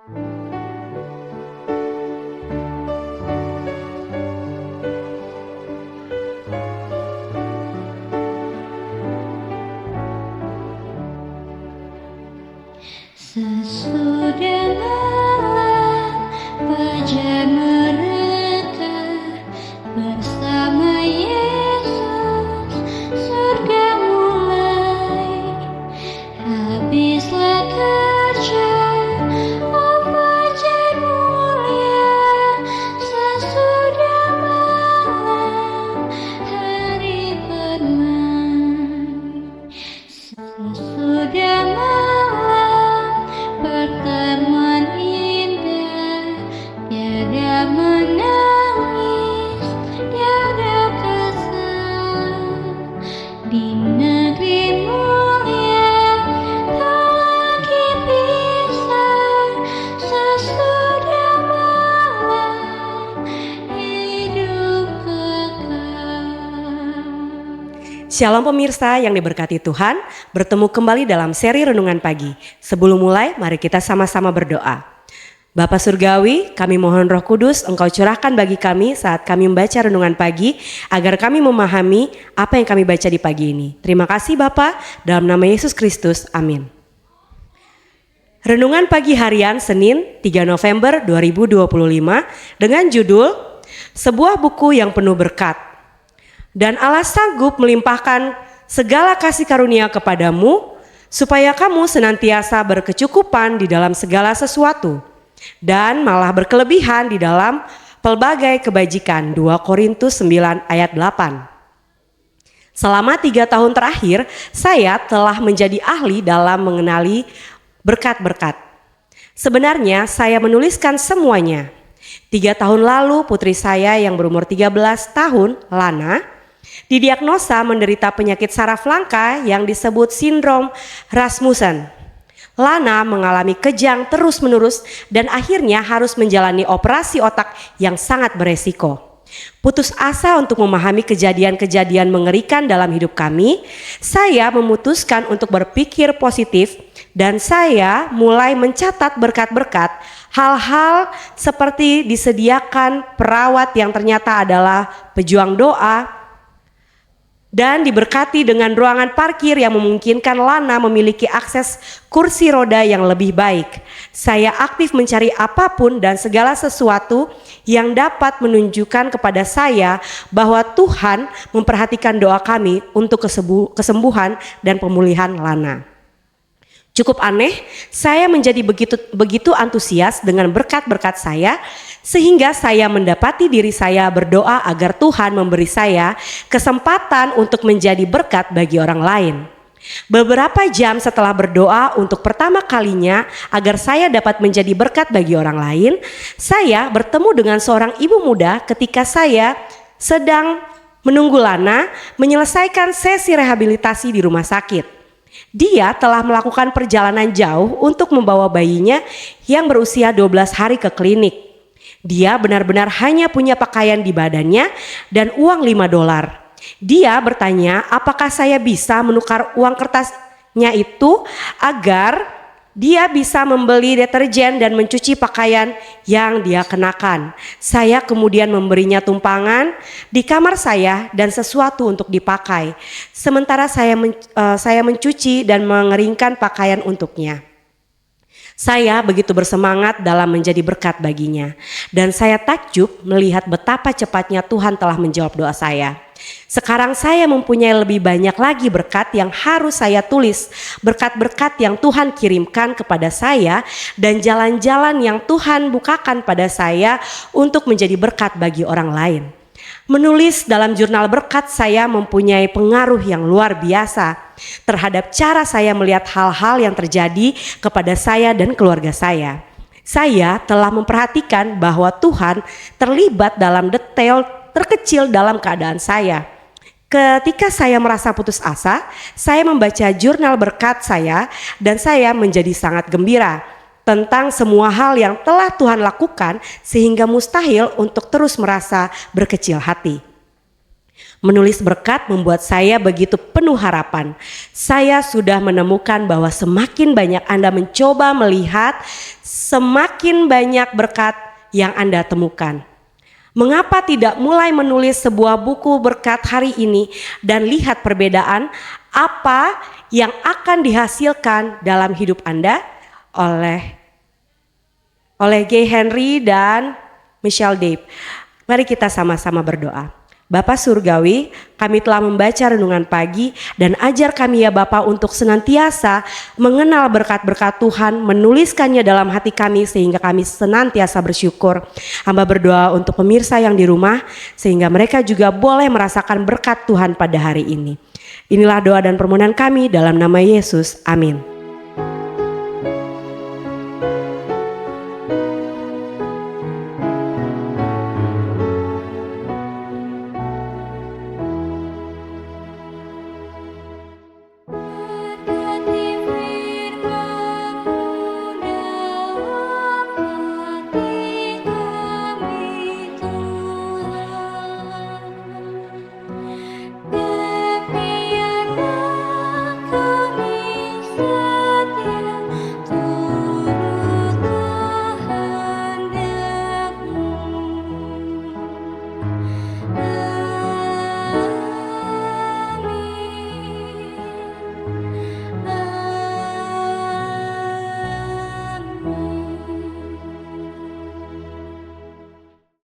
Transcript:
Sesudah malam fajar mereka bersama Yesus, surga mulai. Habislah kerja, oh fajar mulia. Sesudah malam hari bermain. Sesudah malam pertemuan indah, tiada menangis, tiada kesal. Di negeri mulia tak lagi pisah. Sesudah malam hidup kekal. Shalom pemirsa yang diberkati Tuhan, bertemu kembali dalam seri Renungan Pagi. Sebelum mulai, mari kita sama-sama berdoa. Bapa Surgawi, kami mohon Roh Kudus Engkau curahkan bagi kami saat kami membaca Renungan Pagi, agar kami memahami apa yang kami baca di pagi ini. Terima kasih Bapa, dalam nama Yesus Kristus, amin. Renungan Pagi Harian Senin 3 November 2025 dengan judul Sebuah Buku yang Penuh Berkat. Dan Allah sanggup melimpahkan segala kasih karunia kepadamu, supaya kamu senantiasa berkecukupan di dalam segala sesuatu, dan malah berkelebihan di dalam pelbagai kebajikan. 2 Korintus 9 ayat 8. Selama 3 tahun terakhir, saya telah menjadi ahli dalam mengenali berkat-berkat. Sebenarnya saya menuliskan semuanya. 3 tahun lalu putri saya yang berumur 13 tahun, Lana, didiagnosa menderita penyakit saraf langka yang disebut sindrom Rasmussen. Lana mengalami kejang terus-menerus dan akhirnya harus menjalani operasi otak yang sangat beresiko. Putus asa untuk memahami kejadian-kejadian mengerikan dalam hidup kami, saya memutuskan untuk berpikir positif dan saya mulai mencatat berkat-berkat, hal-hal seperti disediakan perawat yang ternyata adalah pejuang doa, dan diberkati dengan ruangan parkir yang memungkinkan Lana memiliki akses kursi roda yang lebih baik. Saya aktif mencari apapun dan segala sesuatu yang dapat menunjukkan kepada saya bahwa Tuhan memperhatikan doa kami untuk kesembuhan dan pemulihan Lana. Cukup aneh, saya menjadi begitu antusias dengan berkat-berkat saya, sehingga saya mendapati diri saya berdoa agar Tuhan memberi saya kesempatan untuk menjadi berkat bagi orang lain. Beberapa jam setelah berdoa untuk pertama kalinya agar saya dapat menjadi berkat bagi orang lain, saya bertemu dengan seorang ibu muda ketika saya sedang menunggu Lana menyelesaikan sesi rehabilitasi di rumah sakit. Dia telah melakukan perjalanan jauh untuk membawa bayinya yang berusia 12 hari ke klinik. Dia benar-benar hanya punya pakaian di badannya dan uang $5. Dia bertanya apakah saya bisa menukar uang kertasnya itu agar dia bisa membeli deterjen dan mencuci pakaian yang dia kenakan. Saya kemudian memberinya tumpangan di kamar saya dan sesuatu untuk dipakai. Sementara saya mencuci dan mengeringkan pakaian untuknya. Saya begitu bersemangat dalam menjadi berkat baginya. Dan saya takjub melihat betapa cepatnya Tuhan telah menjawab doa saya. Sekarang saya mempunyai lebih banyak lagi berkat yang harus saya tulis. Berkat-berkat yang Tuhan kirimkan kepada saya dan jalan-jalan yang Tuhan bukakan pada saya untuk menjadi berkat bagi orang lain. Menulis dalam jurnal berkat saya mempunyai pengaruh yang luar biasa terhadap cara saya melihat hal-hal yang terjadi kepada saya dan keluarga saya. Saya telah memperhatikan bahwa Tuhan terlibat dalam detail terkecil dalam keadaan saya. Ketika saya merasa putus asa, saya membaca jurnal berkat saya dan saya menjadi sangat gembira tentang semua hal yang telah Tuhan lakukan sehingga mustahil untuk terus merasa berkecil hati. Menulis berkat membuat saya begitu penuh harapan. Saya sudah menemukan bahwa semakin banyak Anda mencoba melihat, semakin banyak berkat yang Anda temukan. Mengapa tidak mulai menulis sebuah buku berkat hari ini dan lihat perbedaan apa yang akan dihasilkan dalam hidup Anda oleh Gay Henry dan Michelle Dave. Mari kita sama-sama berdoa. Bapa Surgawi, kami telah membaca renungan pagi dan ajar kami ya Bapa untuk senantiasa mengenal berkat-berkat Tuhan, menuliskannya dalam hati kami sehingga kami senantiasa bersyukur. Hamba berdoa untuk pemirsa yang di rumah sehingga mereka juga boleh merasakan berkat Tuhan pada hari ini. Inilah doa dan permohonan kami dalam nama Yesus. Amin.